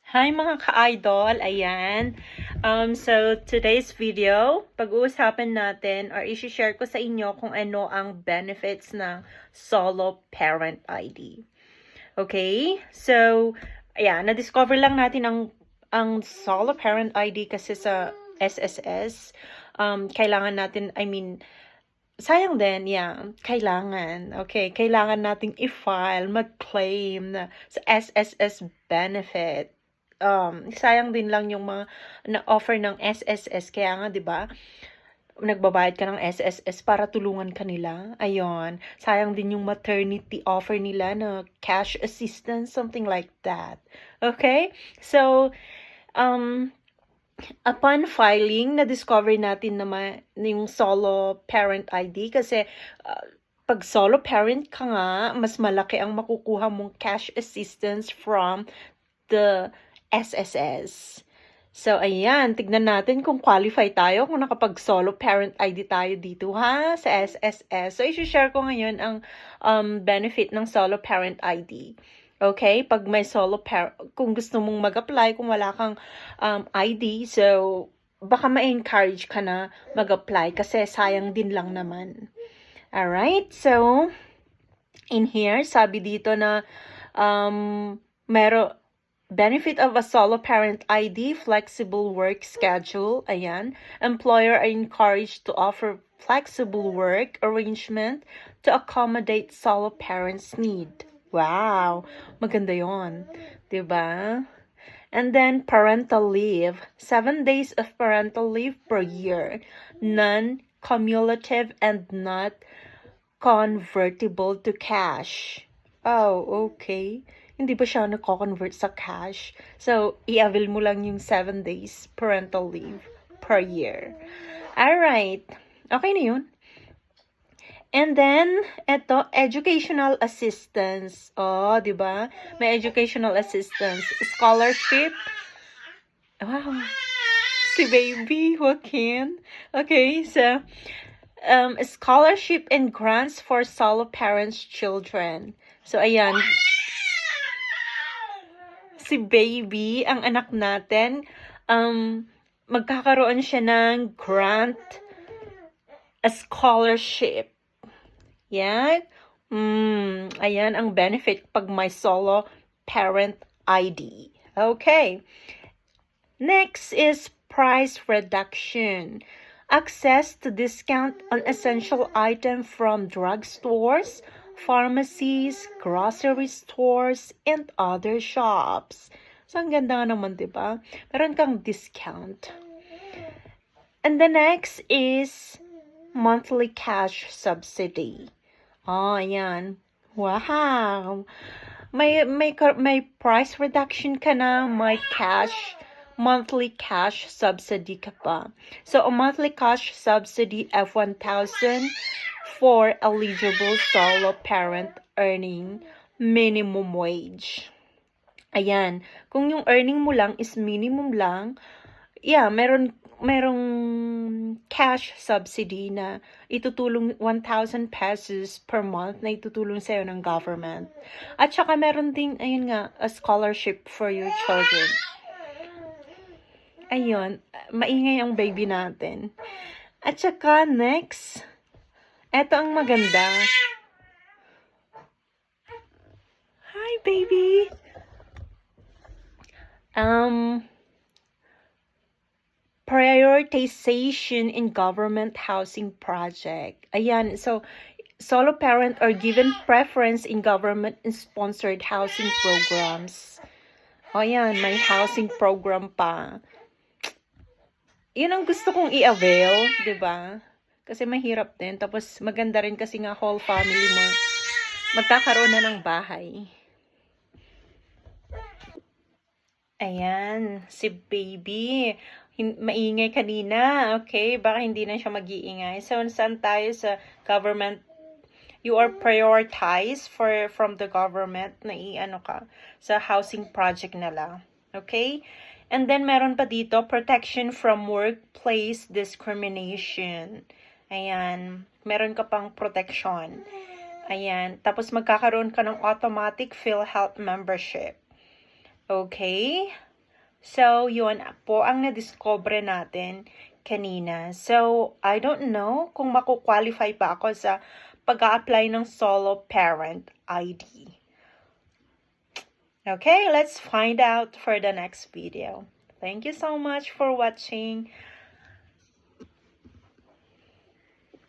Hi mga ka-idol! Ayan. So today's video, pag-uusapan natin or i-share ko sa inyo kung ano ang benefits ng Solo Parent ID. Okay? So, ayan, na-discover lang natin ang Solo Parent ID kasi sa SSS. Kailangan natin, sayang din, kailangan. Okay, kailangan nating i-file, mag-claim sa SSS benefit. Sayang din lang yung mga na-offer ng SSS. Kaya nga, di ba, nagbabayad ka ng SSS para tulungan ka nila. Ayun. Sayang din yung maternity offer nila na cash assistance, something like that. Okay? So, upon filing, na-discover natin naman yung solo parent ID kasi pag solo parent ka nga, mas malaki ang makukuha mong cash assistance from the SSS. So, ayan, tignan natin kung qualify tayo, kung nakapag-solo parent ID tayo dito ha, sa SSS. So, i-share ko ngayon ang benefit ng solo parent ID. Okay? Pag may solo parent, kung gusto mong mag-apply, kung wala kang ID, so, baka ma-encourage ka na mag-apply kasi sayang din lang naman. Alright? So, in here, sabi dito na benefit of a solo parent ID, flexible work schedule. Ayan. Employer are encouraged to offer flexible work arrangement to accommodate solo parents' need. Wow. Maganda yon, 'di ba? And then parental leave. 7 days of parental leave per year. Non-cumulative and not convertible to cash. Oh, okay. Hindi ba siya nako-convert sa cash? So, i-avail mo lang yung 7 days parental leave per year. Alright. Okay na yun. And then, eto, educational assistance. Oh, di ba? May educational assistance. Scholarship. Wow. Si baby, Joaquin. Okay, so, scholarship and grants for solo parents' children. So, ayan. Si baby, ang anak natin, magkakaroon siya ng grant, a scholarship. Yan. Ayan ang benefit pag may solo parent ID. Okay. Next is price reduction. Access to discount on essential items from drugstores, pharmacies, grocery stores, and other shops. So, ang ganda nga naman, diba? Meron kang discount. And the next is monthly cash subsidy. Oh, ayan. Wow! May price reduction ka na, may monthly cash subsidy ka pa. So, a monthly cash subsidy of 1,000 for eligible solo parent earning minimum wage. Ayan. Kung yung earning mo lang is minimum lang, merong cash subsidy na itutulong 1,000 pesos per month na itutulong sa'yo ng government. At saka meron din, ayun nga, a scholarship for your children. Ayun, maingay ang baby natin. At saka next, eto ang maganda. Hi, baby! Prioritization in government housing project. Ayan, so, solo parent are given preference in government-sponsored housing programs. O yan, may housing program pa. Yun ang gusto kong i-avail, 'di ba? Kasi mahirap din. Tapos maganda rin kasi nga whole family mo magkakaroon na ng bahay. Ayan, si baby. Maingay kanina. Okay, baka hindi na siya mag-iingay. So, saan tayo sa government? You are prioritized from the government na i-ano ka sa housing project nila. Okay? And then, meron pa dito, protection from workplace discrimination. Ayan. Meron ka pang protection. Ayan. Tapos, magkakaroon ka ng automatic PhilHealth membership. Okay? So, yun po ang na-discover natin kanina. So, I don't know kung makukwalify pa ako sa pag-a-apply ng solo parent ID. Okay, let's find out for the next video. Thank you so much for watching.